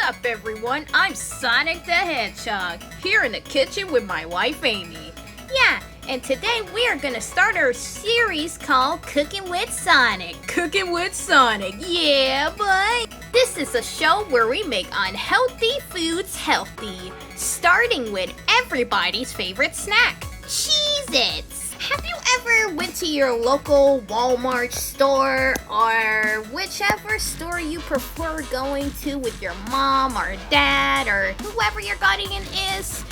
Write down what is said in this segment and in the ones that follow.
up, everyone? I'm Sonic the Hedgehog, here in the kitchen with my wife, Amy. Yeah, and today we are gonna start our series called Cooking with Sonic. Cooking with Sonic, yeah, boy! This is a show where we make unhealthy foods healthy, starting with everybody's favorite snack, Cheez-Its. Have you ever went to your local Walmart store or whichever store you prefer going to with your mom or dad or whoever your guardian is,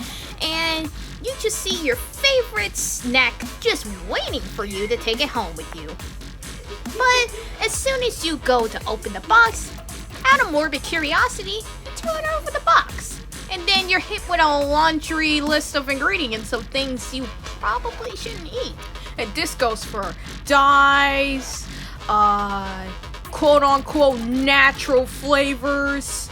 and you just see your favorite snack just waiting for you to take it home with you? But as soon as you go to open the box, out of morbid curiosity, you turn over the box. And then you're hit with a laundry list of ingredients of things you probably shouldn't eat. And this goes for dyes, quote-unquote natural flavors,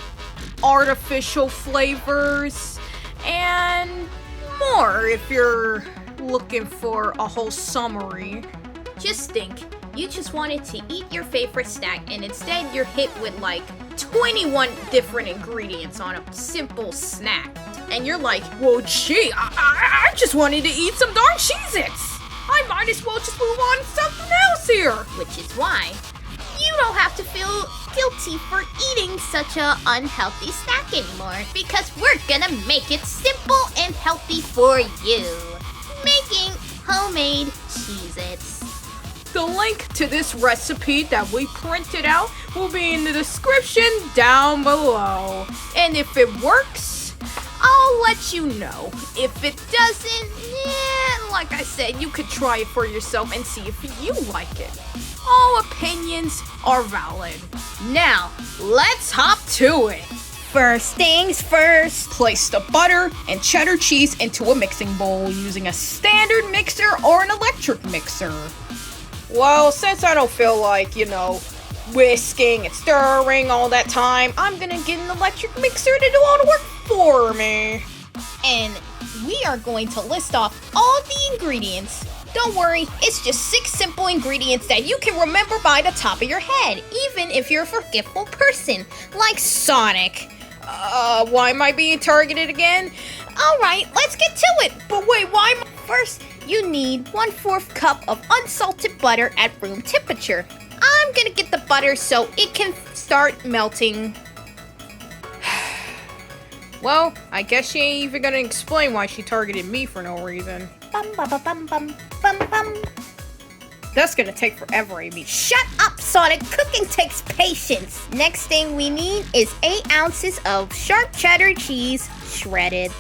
artificial flavors, and more if you're looking for a whole summary. Just think, you just wanted to eat your favorite snack and instead you're hit with like 21 different ingredients on a simple snack. And you're like, well, gee, I just wanted to eat some darn Cheez-Its. I might as well just move on to something else here. Which is why you don't have to feel guilty for eating such a unhealthy snack anymore, because we're gonna make it simple and healthy for you. Making homemade Cheez-Its. The link to this recipe that we printed out will be in the description down below. And if it works, I'll let you know. If it doesn't, like I said, you could try it for yourself and see if you like it. All opinions are valid. Now, let's hop to it. First things first. Place the butter and cheddar cheese into a mixing bowl using a standard mixer or an electric mixer. Well, since I don't feel like, whisking and stirring all that time, I'm gonna get an electric mixer to do all the work for me. And we are going to list off all the ingredients. Don't worry, it's just 6 simple ingredients that you can remember by the top of your head, even if you're a forgetful person, like Sonic. Why am I being targeted again? Alright, let's get to it. But wait, why am I... First, you need 1/4 cup of unsalted butter at room temperature. I'm gonna get the butter so it can start melting. Well, I guess she ain't even gonna explain why she targeted me for no reason. Bum, bum, bum, bum, bum, bum. That's gonna take forever, Amy. Shut up, Sonic! Cooking takes patience! Next thing we need is 8 ounces of sharp cheddar cheese, shredded.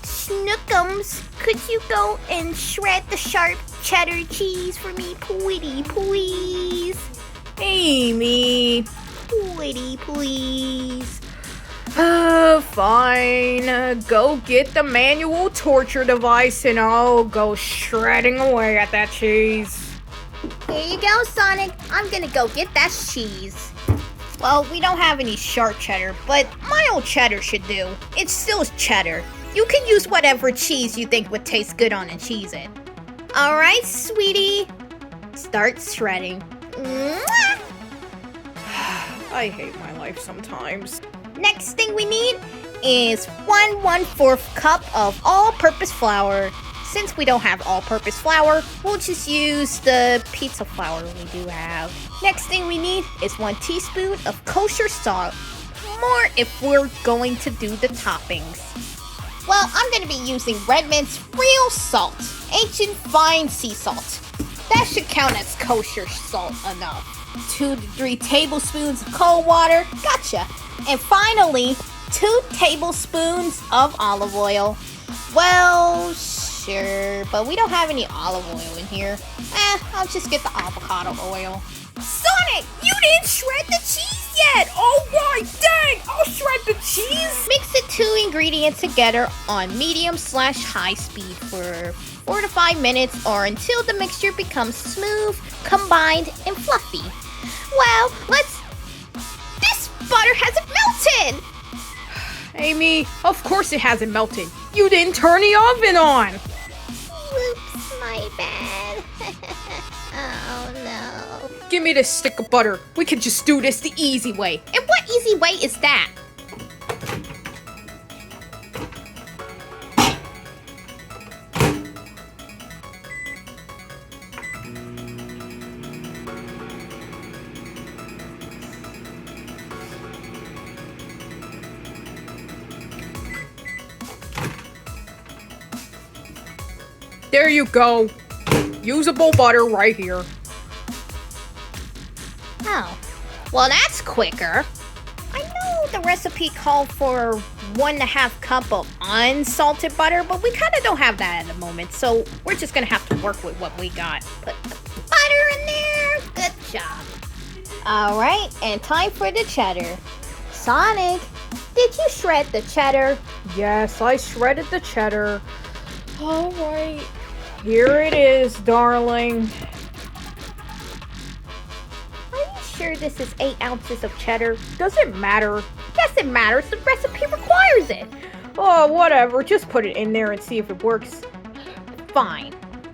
Snookums, could you go and shred the sharp cheddar cheese for me, pretty please? Amy! Pretty please. Fine. Go get the manual torture device and I'll go shredding away at that cheese. Here you go, Sonic. I'm gonna go get that cheese. Well, we don't have any sharp cheddar, but mild cheddar should do. It's still cheddar. You can use whatever cheese you think would taste good on a Cheez-It. Alright, sweetie. Start shredding. Mwah! I hate my life sometimes. Next thing we need is 1/4 cup of all-purpose flour. Since we don't have all-purpose flour, we'll just use the pizza flour we do have. Next thing we need is 1 teaspoon of kosher salt. More if we're going to do the toppings. Well, I'm going to be using Redmond's real salt, ancient fine sea salt. That should count as kosher salt enough. 2 to 3 tablespoons of cold water, gotcha. And finally, 2 tablespoons of olive oil. Well, sure, but we don't have any olive oil in here. I'll just get the avocado oil. Sonic, you didn't shred the cheese yet! Oh right, dang! I'll shred the cheese! Mix the 2 ingredients together on medium/high speed for 4 to 5 minutes or until the mixture becomes smooth, combined, and fluffy. Well, this butter hasn't melted! Amy, of course it hasn't melted. You didn't turn the oven on! Whoops, my bad. Oh no. Give me this stick of butter. We can just do this the easy way. And what easy way is that? there you go. Usable butter right here. Oh, well that's quicker. I know the recipe called for 1.5 cup of unsalted butter, but we kind of don't have that at the moment, so we're just gonna have to work with what we got. Put the butter in there. Good job. All right, and time for the cheddar. Sonic, did you shred the cheddar? Yes, I shredded the cheddar. All right. Here it is, darling. Are you sure this is 8 ounces of cheddar? Does it matter? Yes, it matters. The recipe requires it. Oh, whatever. Just put it in there and see if it works. Fine.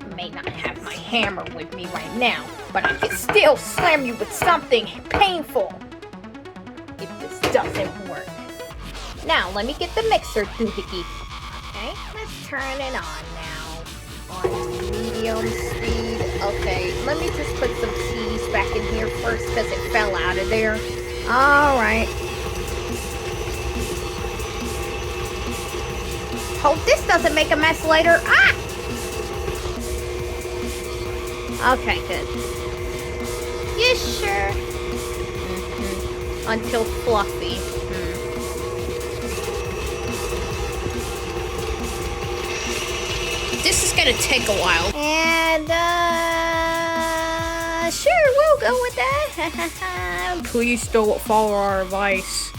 I may not have my hammer with me right now, but I can still slam you with something painful if this doesn't work. Now, let me get the mixer doohickey. Okay, let's turn it on now. On medium speed. Okay, let me just put some cheese back in here first because it fell out of there. Alright. Hope this doesn't make a mess later. Ah! Okay, good. You sure? Until fluffy. This is gonna take a while. And, sure, we'll go with that. Please don't follow our advice.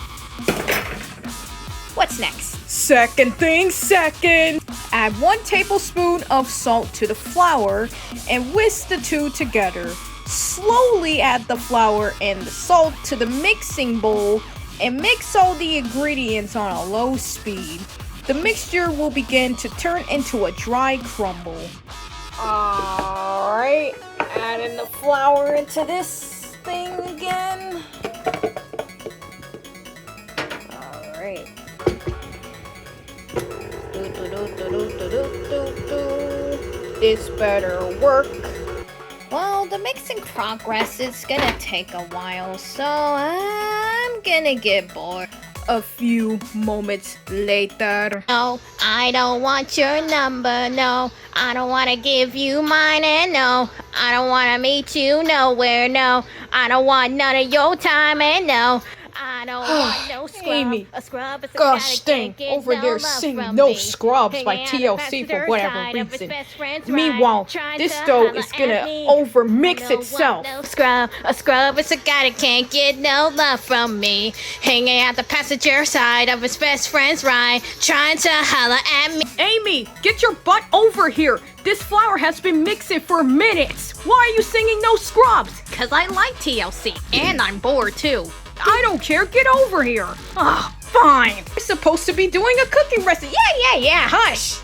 What's next? Second thing second. Add 1 tablespoon of salt to the flour and whisk the two together. Slowly add the flour and the salt to the mixing bowl and mix all the ingredients on a low speed. The mixture will begin to turn into a dry crumble. Alright, adding the flour into this thing again. Alright. This better work. Well, the mixing progress is gonna take a while, so I'm gonna get bored. A few moments later. No, I don't want your number, no. I don't want to give you mine, and no. I don't want to meet you nowhere, no. I don't want none of your time, and no. I don't want no scrub. Amy, a scrub is a gosh guy that dang, can't get over no there love singing from No me. Scrubs by Hanging out TLC the for whatever side of his reason. best friend's Meanwhile, ride, trying this to dough holler is gonna at me. overmix I don't itself. want no scrub. A scrub is a guy that can't get no love from me. Hanging out the passenger side of his best friend's ride, trying to holler at me. Amy, get your butt over here. This flour has been mixing for minutes. Why are you singing No Scrubs? Cause I like TLC, and I'm bored too. I don't care. Get over here. Ah, fine. We're supposed to be doing a cooking recipe. Yeah. Hush.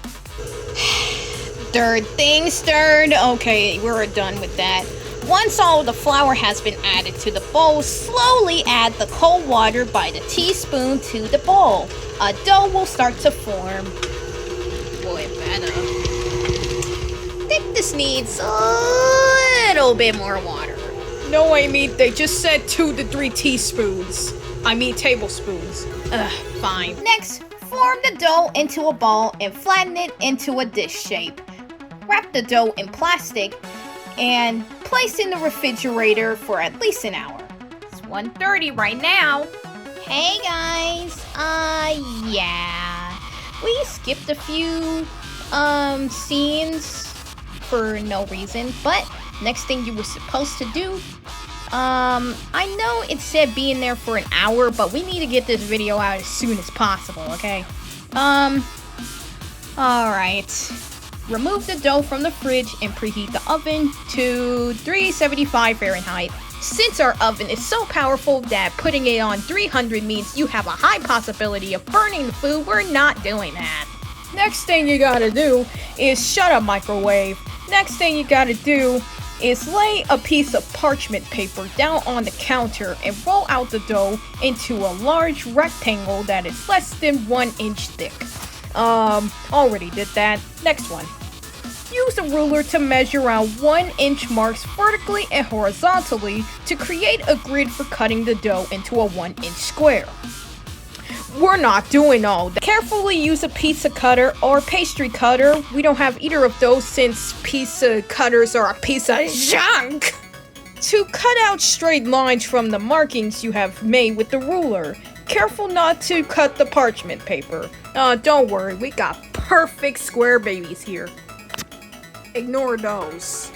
Third thing stirred. Okay, we're done with that. Once all the flour has been added to the bowl, slowly add the cold water by the teaspoon to the bowl. A dough will start to form. Boy, better. I think this needs a little bit more water. No, Amy, they just said 2 to 3 tablespoons. Fine. Next, form the dough into a ball and flatten it into a dish shape. Wrap the dough in plastic and place in the refrigerator for at least an hour. It's 1:30 right now. Hey guys, yeah. We skipped a few, scenes for no reason, but next thing you were supposed to do, I know it said being there for an hour, but we need to get this video out as soon as possible, okay? Alright. Remove the dough from the fridge and preheat the oven to 375 Fahrenheit. Since our oven is so powerful that putting it on 300 means you have a high possibility of burning the food, we're not doing that. Next thing you gotta do is shut a microwave. Next thing you gotta do is lay a piece of parchment paper down on the counter and roll out the dough into a large rectangle that is less than 1 inch thick. Already did that. Next one. Use a ruler to measure out 1 inch marks vertically and horizontally to create a grid for cutting the dough into a 1 inch square. we're not doing all that. Carefully use a pizza cutter or pastry cutter. We don't have either of those since pizza cutters are a piece of junk. To cut out straight lines from the markings you have made with the ruler. Careful not to cut the parchment paper. Don't worry, we got perfect square babies here. Ignore those.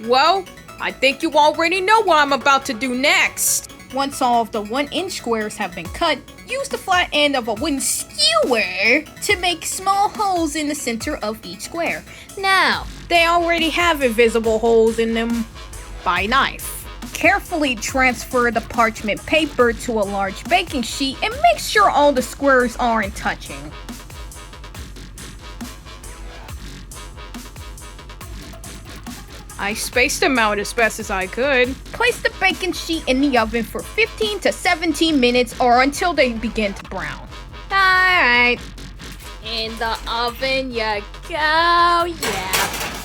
Well, I think you already know what I'm about to do next. Once all of the 1-inch squares have been cut, use the flat end of a wooden skewer to make small holes in the center of each square. Now, they already have invisible holes in them by knife. Carefully transfer the parchment paper to a large baking sheet and make sure all the squares aren't touching. I spaced them out as best as I could. Place the baking sheet in the oven for 15 to 17 minutes or until they begin to brown. Alright. In the oven you go, yeah.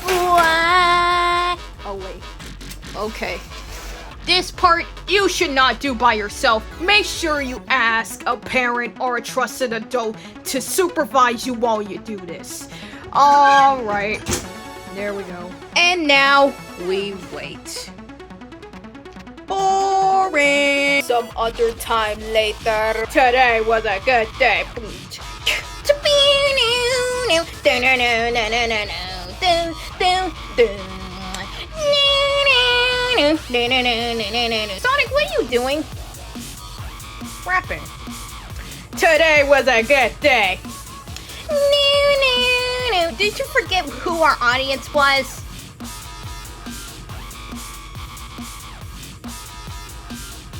What? Oh wait. Okay. This part you should not do by yourself. Make sure you ask a parent or a trusted adult to supervise you while you do this. Alright. There we go. And now we wait. Boring. Some other time later. Today was a good day. Sonic, what are you doing? Rapping. Today was a good day. Did you forget who our audience was?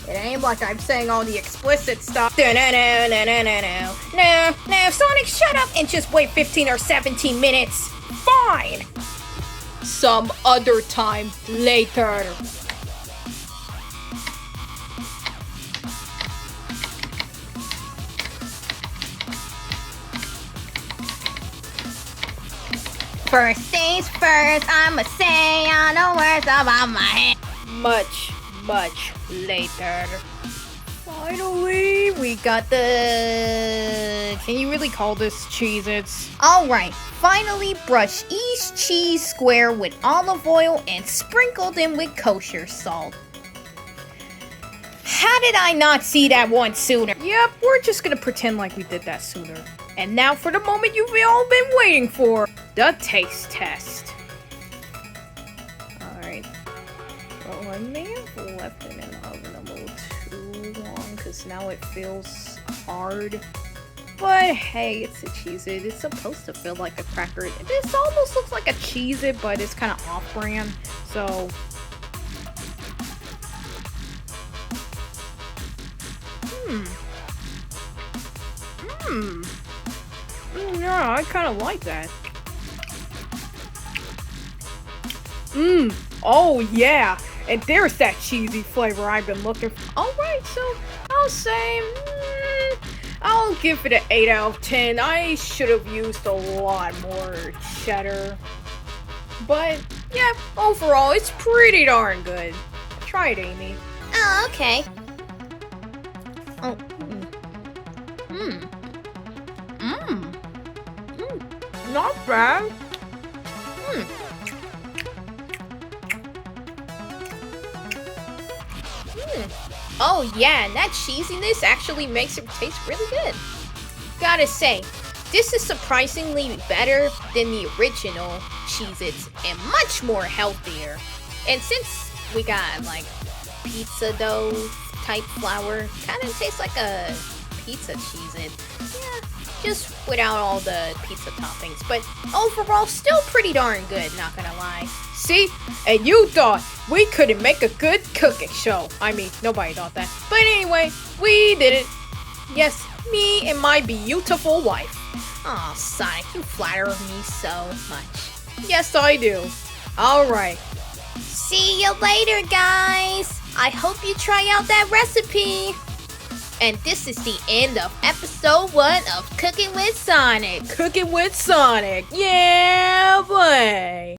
It ain't like I'm saying all the explicit stuff. No, Sonic, shut up and just wait 15 or 17 minutes. Fine. Some other time later. First things first, I'ma say all the words about my head. Much later. Finally, we got the... Can you really call this Cheez-Its? Alright, finally brush each cheese square with olive oil and sprinkle them with kosher salt. How did I not see that one sooner? Yep, we're just gonna pretend like we did that sooner. And now for the moment you've all been waiting for. The taste test. Alright. Well, I may have left it in the oven a little too long because now it feels hard. But hey, it's a Cheez-It. It's supposed to feel like a cracker. This almost looks like a Cheez-It, but it's kind of off-brand. So... Yeah, I kind of like that. Oh yeah, and there's that cheesy flavor I've been looking for. Alright, so I'll say, I'll give it an 8 out of 10. I should have used a lot more cheddar. But yeah, overall, it's pretty darn good. Try it, Amy. Oh, okay. Oh. Not bad. Oh yeah, and that cheesiness actually makes it taste really good. Gotta say, this is surprisingly better than the original Cheez-Its and much more healthier. And since we got like pizza dough type flour, kind of tastes like a pizza Cheez-It. Yeah, just without all the pizza toppings. But overall, still pretty darn good, not gonna lie. See? And you thought we couldn't make a good cooking show. I mean, nobody thought that. But anyway, we did it. Yes, me and my beautiful wife. Aw, Sonic, you flatter me so much. Yes, I do. Alright. See you later, guys. I hope you try out that recipe. And this is the end of episode 1 of Cooking with Sonic. Cooking with Sonic. Yeah, boy.